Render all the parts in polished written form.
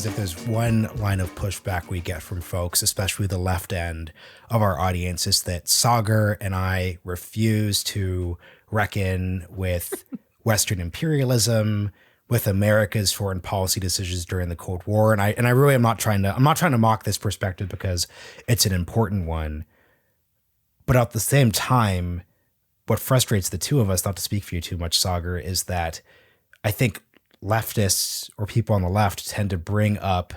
because if there's one line of pushback we get from folks, especially the left end of our audience, is that Sagar and I refuse to reckon with Western imperialism, with America's foreign policy decisions during the Cold War. And I really am not trying to mock this perspective because it's an important one. But at the same time, what frustrates the two of us, not to speak for you too much, Sagar, is that I think leftists or people on the left tend to bring up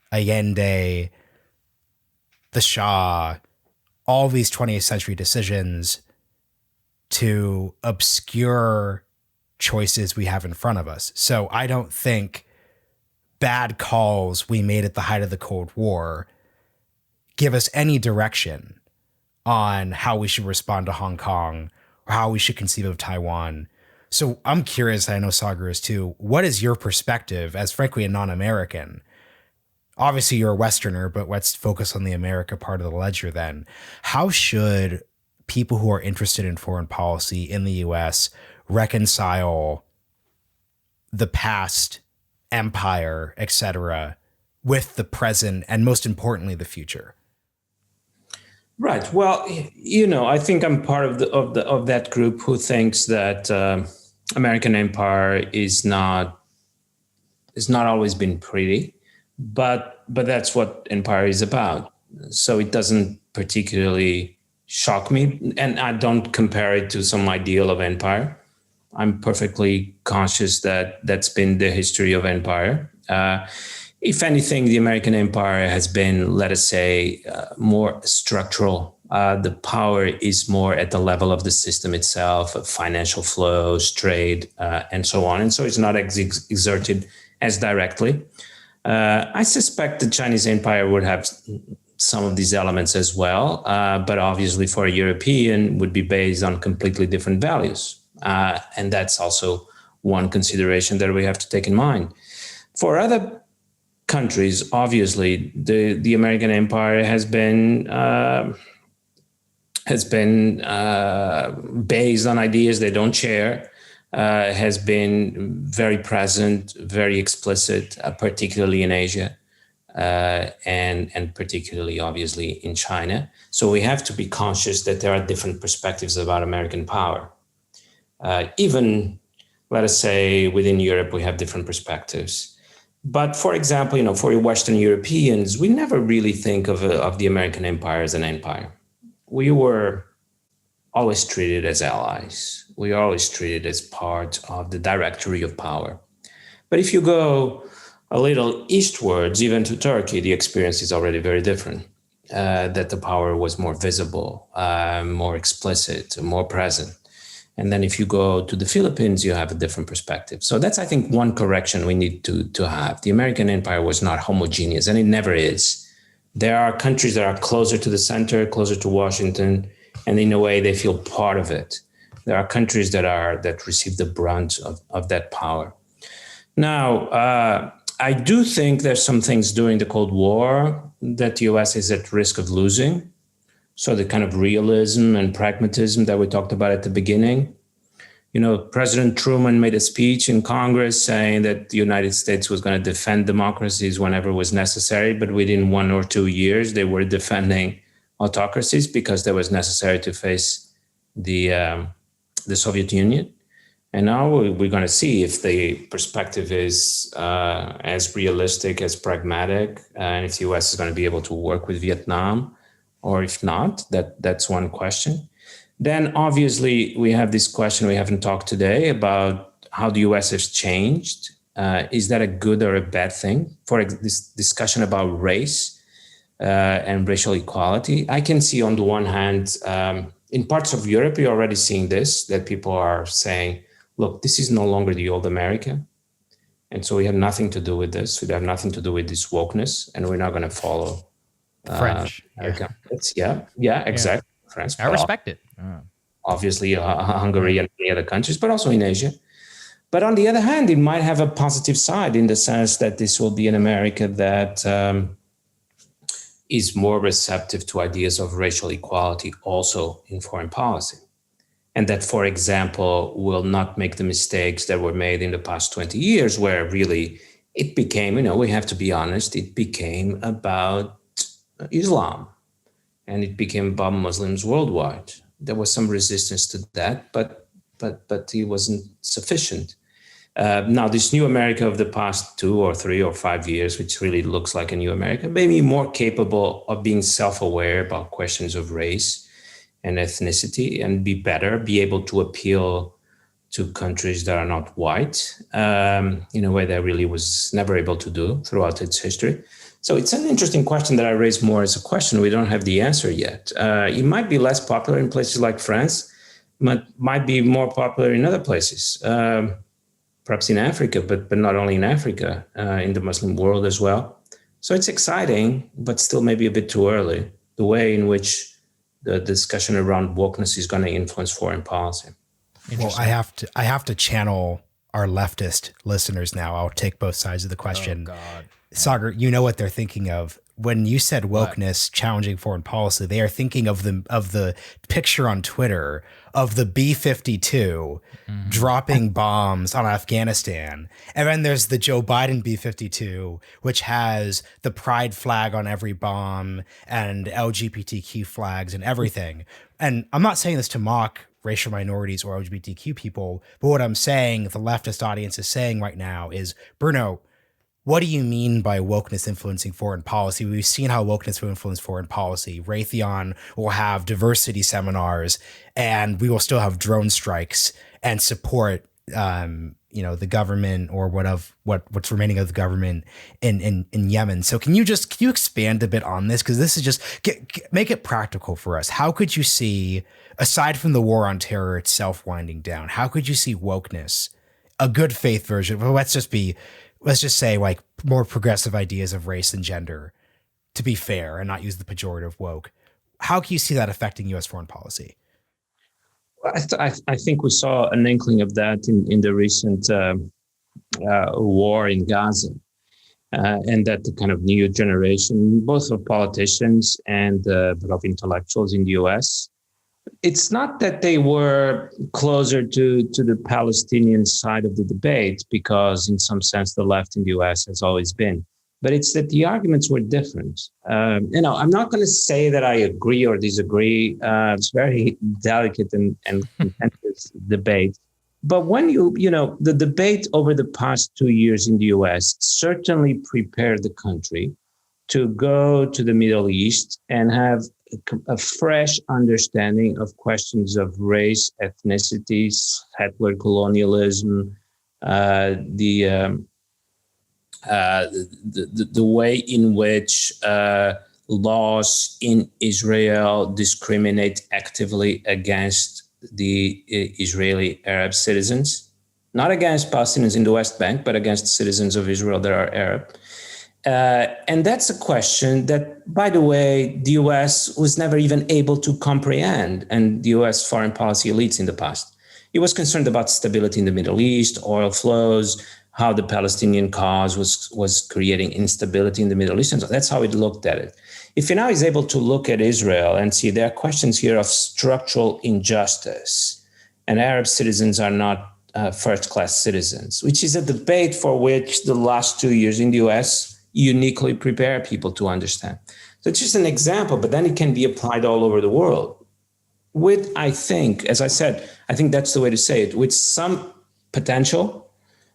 Allende, the Shah, all these 20th century decisions to obscure choices we have in front of us. So I don't think bad calls we made at the height of the Cold War give us any direction on how we should respond to Hong Kong or how we should conceive of Taiwan. So I'm curious, I know Sagar is too, what is your perspective as frankly a non-American? Obviously you're a Westerner, but let's focus on the America part of the ledger then. How should people who are interested in foreign policy in the US reconcile the past, empire, etc., with the present and most importantly, the future? Right. Well, I think I'm part of that group who thinks that American empire is not always been pretty, but that's what empire is about. So it doesn't particularly shock me, and I don't compare it to some ideal of empire. I'm perfectly conscious that that's been the history of empire. If anything, the American empire has been, let us say, more structural. The power is more at the level of the system itself, of financial flows, trade, and so on. And so it's not exerted as directly. I suspect the Chinese empire would have some of these elements as well, but obviously for a European would be based on completely different values. And that's also one consideration that we have to take in mind. For other countries, obviously, the American empire has been based on ideas they don't share, has been very present, very explicit, particularly in Asia, and particularly, obviously, in China. So we have to be conscious that there are different perspectives about American power. Even, let us say, within Europe, we have different perspectives. But for example, for Western Europeans, we never really think of the American empire as an empire. We were always treated as allies. We are always treated as part of the directory of power. But if you go a little eastwards, even to Turkey, the experience is already very different. That the power was more visible, more explicit, more present. And then if you go to the Philippines, you have a different perspective. So that's, I think, one correction we need to have. The American empire was not homogeneous, and it never is. There are countries that are closer to the center, closer to Washington, and in a way they feel part of it. There are countries that receive the brunt of that power. Now, I do think there's some things during the Cold War that the US is at risk of losing. So the kind of realism and pragmatism that we talked about at the beginning. President Truman made a speech in Congress saying that the United States was going to defend democracies whenever was necessary, but within 1 or 2 years, they were defending autocracies because that was necessary to face the Soviet Union. And now we're going to see if the perspective is as realistic, as pragmatic, and if the US is going to be able to work with Vietnam, or if not, that's one question. Then obviously we have this question we haven't talked today about how the US has changed. Is that a good or a bad thing? For this discussion about race and racial equality, I can see on the one hand, in parts of Europe, you're already seeing this, that people are saying, look, this is no longer the old America. And so we have nothing to do with this. We have nothing to do with this wokeness, and we're not going to follow French. Yeah, exactly. Yeah. France. I respect it. Obviously, Hungary and many other countries, but also in Asia. But on the other hand, it might have a positive side in the sense that this will be an America that is more receptive to ideas of racial equality also in foreign policy. And that, for example, will not make the mistakes that were made in the past 20 years, where really it became, we have to be honest, it became about Islam, and it became about Muslims worldwide. There was some resistance to that, but it wasn't sufficient. Now, this new America of the past 2 or 3 or 5 years, which really looks like a new America, maybe more capable of being self-aware about questions of race and ethnicity, and be able to appeal to countries that are not white, in a way that really was never able to do throughout its history. So it's an interesting question that I raise more as a question. We don't have the answer yet. It might be less popular in places like France, but might be more popular in other places, perhaps in Africa, but not only in Africa, in the Muslim world as well. So it's exciting, but still maybe a bit too early, the way in which the discussion around wokeness is going to influence foreign policy. Well, I have to channel our leftist listeners now. I'll take both sides of the question. Oh, God. Sagar, you know what they're thinking of. When you said wokeness challenging foreign policy, they are thinking of the picture on Twitter of the B-52 dropping bombs on Afghanistan. And then there's the Joe Biden B-52, which has the pride flag on every bomb and LGBTQ flags and everything. And I'm not saying this to mock racial minorities or LGBTQ people, but what I'm saying, the leftist audience is saying right now is, Bruno, what do you mean by wokeness influencing foreign policy? We've seen how wokeness will influence foreign policy. Raytheon will have diversity seminars, and we will still have drone strikes and support, the government or what's remaining of the government in Yemen. So can you expand a bit on this? Because this is just make it practical for us. How could you see, aside from the war on terror itself winding down, how could you see wokeness, a good faith version? Well, let's just say like more progressive ideas of race and gender, to be fair and not use the pejorative woke. How can you see that affecting U.S. foreign policy? I think we saw an inkling of that in the recent war in Gaza, and that the kind of new generation, both of politicians and but of intellectuals in the U.S., it's not that they were closer to the Palestinian side of the debate, because in some sense the left in the US has always been, but it's that the arguments were different. I'm not going to say that I agree or disagree. It's very delicate and contentious debate. But when the debate over the past 2 years in the US certainly prepared the country to go to the Middle East and have a fresh understanding of questions of race, ethnicity, settler colonialism, the way in which laws in Israel discriminate actively against the Israeli Arab citizens, not against Palestinians in the West Bank, but against citizens of Israel that are Arab. And that's a question that, by the way, the U.S. was never even able to comprehend, and the U.S. foreign policy elites in the past. It was concerned about stability in the Middle East, oil flows, how the Palestinian cause was creating instability in the Middle East. And so that's how it looked at it. If he now is able to look at Israel and see there are questions here of structural injustice, and Arab citizens are not first-class citizens, which is a debate for which the last 2 years in the U.S. uniquely prepare people to understand. So it's just an example, but then it can be applied all over the world with, I think, as I said, I think that's the way to say it, with some potential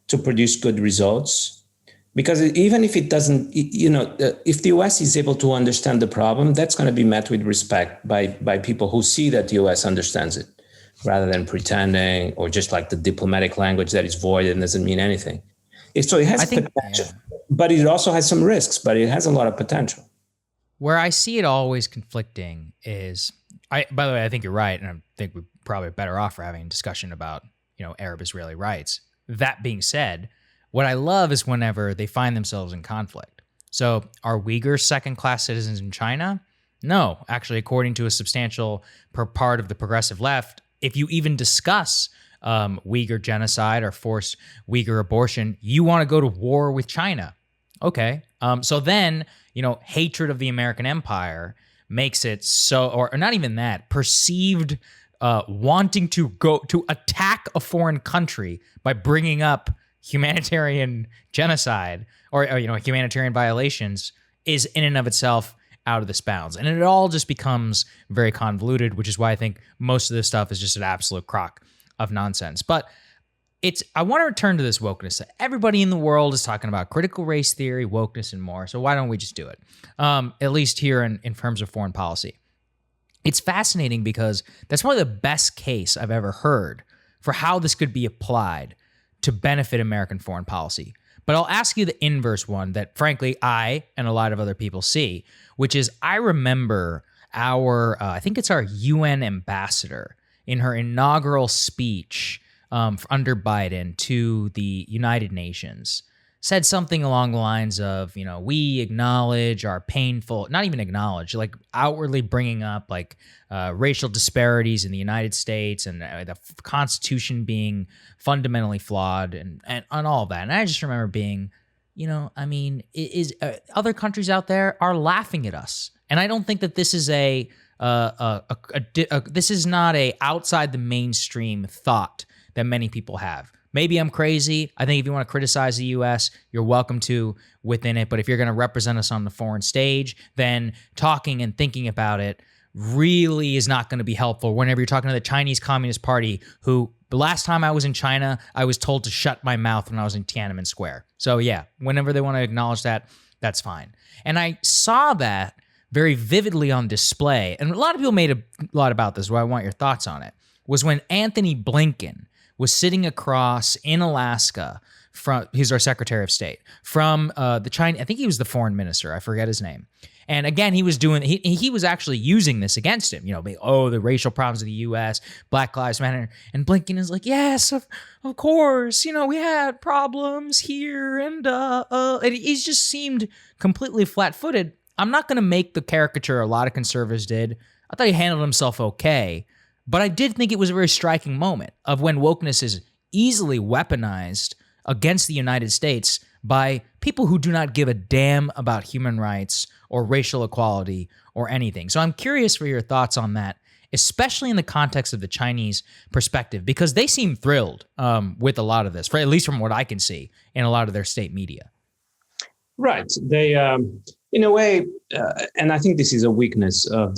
to produce good results. Because even if it doesn't, if the US is able to understand the problem, that's going to be met with respect by people who see that the US understands it, rather than pretending or just like the diplomatic language that is void and doesn't mean anything. So it has potential, but it also has some risks, but it has a lot of potential. Where I see it always conflicting is, by the way, I think you're right, and I think we're probably better off for having a discussion about, Arab-Israeli rights. That being said, what I love is whenever they find themselves in conflict. So are Uyghurs second-class citizens in China? No. Actually, according to a substantial part of the progressive left, if you even discuss Uyghur genocide or forced Uyghur abortion, you want to go to war with China. Okay. So then, hatred of the American empire makes it so, or not even that, perceived wanting to go to attack a foreign country by bringing up humanitarian genocide or humanitarian violations is in and of itself out of this bounds. And it all just becomes very convoluted, which is why I think most of this stuff is just an absolute crock of nonsense. But I want to return to this wokeness. Everybody in the world is talking about critical race theory, wokeness, and more. So why don't we just do it? At least here in terms of foreign policy. It's fascinating because that's probably the best case I've ever heard for how this could be applied to benefit American foreign policy. But I'll ask you the inverse one that, frankly, I and a lot of other people see, which is I remember I think it's our UN ambassador in her inaugural speech under Biden to the United Nations said something along the lines of, we acknowledge our painful, not even acknowledge, like outwardly bringing up like racial disparities in the United States and the Constitution being fundamentally flawed and all of that. And I just remember being, other countries out there are laughing at us. And I don't think that this is this is not a outside the mainstream thought that many people have. Maybe I'm crazy. I think if you want to criticize the U.S., you're welcome to within it. But if you're going to represent us on the foreign stage, then talking and thinking about it really is not going to be helpful. Whenever you're talking to the Chinese Communist Party, who the last time I was in China, I was told to shut my mouth when I was in Tiananmen Square. So yeah, whenever they want to acknowledge that, that's fine. And I saw that very vividly on display. And a lot of people made a lot about this, where I want your thoughts on it, was when Anthony Blinken was sitting across in Alaska from, he's our Secretary of State, from the China, I think he was the foreign minister, I forget his name. And again, he was actually using this against him, the racial problems of the U.S., Black Lives Matter. And Blinken is like, yes, of course, we had problems here. And he just seemed completely flat-footed. I'm not going to make the caricature a lot of conservatives did. I thought he handled himself okay. But I did think it was a very striking moment of when wokeness is easily weaponized against the United States by people who do not give a damn about human rights or racial equality or anything. So I'm curious for your thoughts on that, especially in the context of the Chinese perspective, because they seem thrilled with a lot of this, at least from what I can see in a lot of their state media. Right. They, in a way, and I think this is a weakness of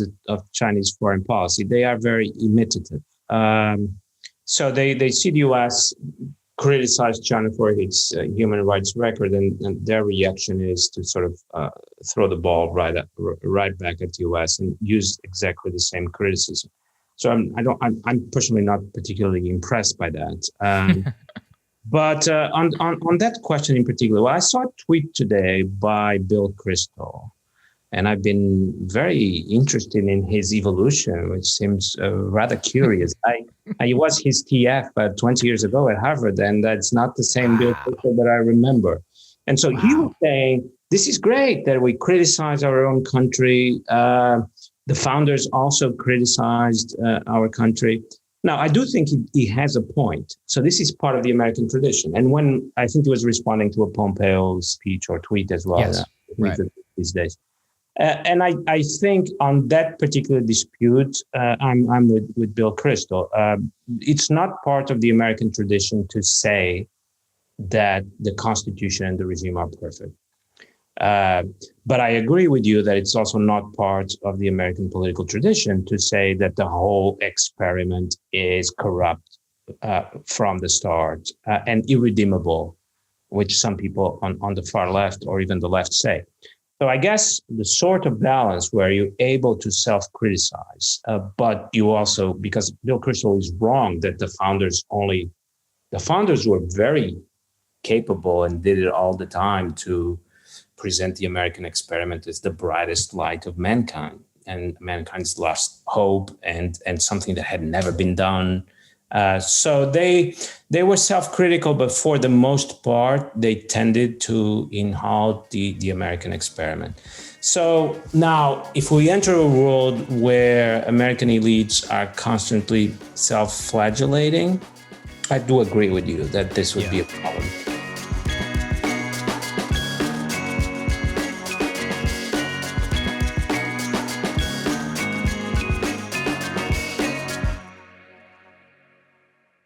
Chinese foreign policy. They are very imitative. So they see the U.S. criticize China for its human rights record, and their reaction is to sort of throw the ball right back at the U.S. and use exactly the same criticism. So I'm personally not particularly impressed by that. But on that question in particular, well, I saw a tweet today by Bill Krystal, and I've been very interested in his evolution, which seems rather curious. I was his TF 20 years ago at Harvard, and that's not the same Bill Krystal that I remember. And so he was saying, this is great that we criticize our own country. The founders also criticized our country. Now, I do think he has a point. So this is part of the American tradition. And when I think he was responding to a Pompeo speech or tweet as well, yes, right. These days. And I think on that particular dispute, I'm with Bill Krystal. It's not part of the American tradition to say that the Constitution and the regime are perfect. But I agree with you that it's also not part of the American political tradition to say that the whole experiment is corrupt from the start and irredeemable, which some people on the far left or even the left say. So I guess the sort of balance where you're able to self-criticize, but you also, because Bill Krystal is wrong that the founders were very capable and did it all the time to present the American experiment as the brightest light of mankind and mankind's last hope and something that had never been done. So they were self-critical, but for the most part, they tended to in-halt the American experiment. So now, if we enter a world where American elites are constantly self-flagellating, I do agree with you that this would be a problem.